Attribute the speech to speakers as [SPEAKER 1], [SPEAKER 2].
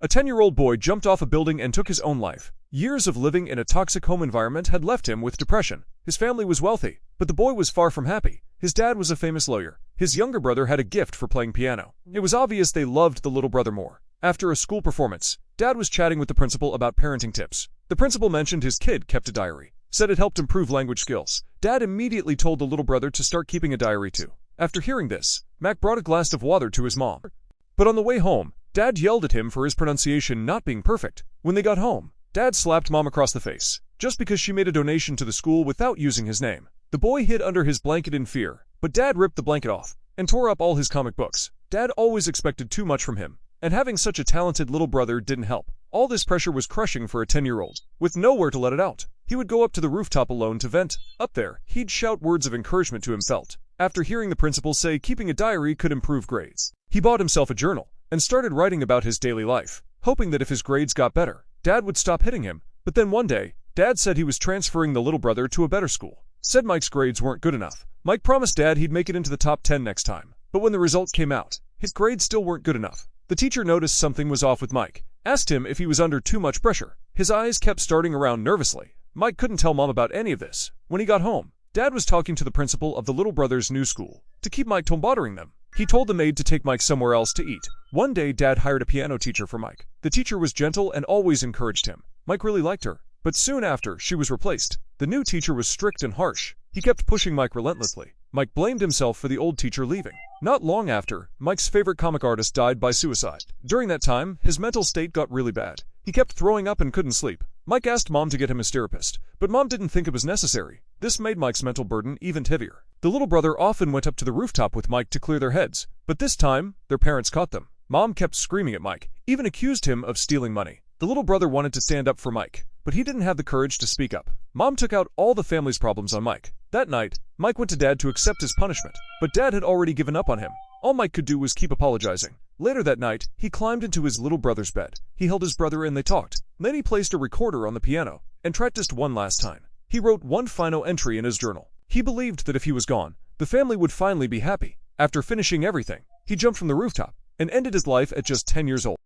[SPEAKER 1] A 10-year-old boy jumped off a building and took his own life. Years of living in a toxic home environment had left him with depression. His family was wealthy, but the boy was far from happy. His dad was a famous lawyer. His younger brother had a gift for playing piano. It was obvious they loved the little brother more. After a school performance, Dad was chatting with the principal about parenting tips. The principal mentioned his kid kept a diary, said it helped improve language skills. Dad immediately told the little brother to start keeping a diary too. After hearing this, Mac brought a glass of water to his mom. But on the way home, Dad yelled at him for his pronunciation not being perfect. When they got home, Dad slapped Mom across the face, just because she made a donation to the school without using his name. The boy hid under his blanket in fear, but Dad ripped the blanket off and tore up all his comic books. Dad always expected too much from him, and having such a talented little brother didn't help. All this pressure was crushing for a 10-year-old, with nowhere to let it out. He would go up to the rooftop alone to vent. Up there, he'd shout words of encouragement to himself. After hearing the principal say keeping a diary could improve grades, he bought himself a journal and started writing about his daily life, hoping that if his grades got better, Dad would stop hitting him. But then one day, Dad said he was transferring the little brother to a better school. Said Mike's grades weren't good enough. Mike promised Dad he'd make it into the top 10 next time. But when the result came out, his grades still weren't good enough. The teacher noticed something was off with Mike, asked him if he was under too much pressure. His eyes kept starting around nervously. Mike couldn't tell Mom about any of this. When he got home, Dad was talking to the principal of the little brother's new school to keep Mike from bothering them. He told the maid to take Mike somewhere else to eat. One day, Dad hired a piano teacher for Mike. The teacher was gentle and always encouraged him. Mike really liked her, but soon after, she was replaced. The new teacher was strict and harsh. He kept pushing Mike relentlessly. Mike blamed himself for the old teacher leaving. Not long after, Mike's favorite comic artist died by suicide. During that time, his mental state got really bad. He kept throwing up and couldn't sleep. Mike asked Mom to get him a therapist, but Mom didn't think it was necessary. This made Mike's mental burden even heavier. The little brother often went up to the rooftop with Mike to clear their heads, but this time, their parents caught them. Mom kept screaming at Mike, even accused him of stealing money. The little brother wanted to stand up for Mike, but he didn't have the courage to speak up. Mom took out all the family's problems on Mike. That night, Mike went to Dad to accept his punishment, but Dad had already given up on him. All Mike could do was keep apologizing. Later that night, he climbed into his little brother's bed. He held his brother and they talked. Then he placed a recorder on the piano and practiced one last time. He wrote one final entry in his journal. He believed that if he was gone, the family would finally be happy. After finishing everything, he jumped from the rooftop and ended his life at just 10 years old.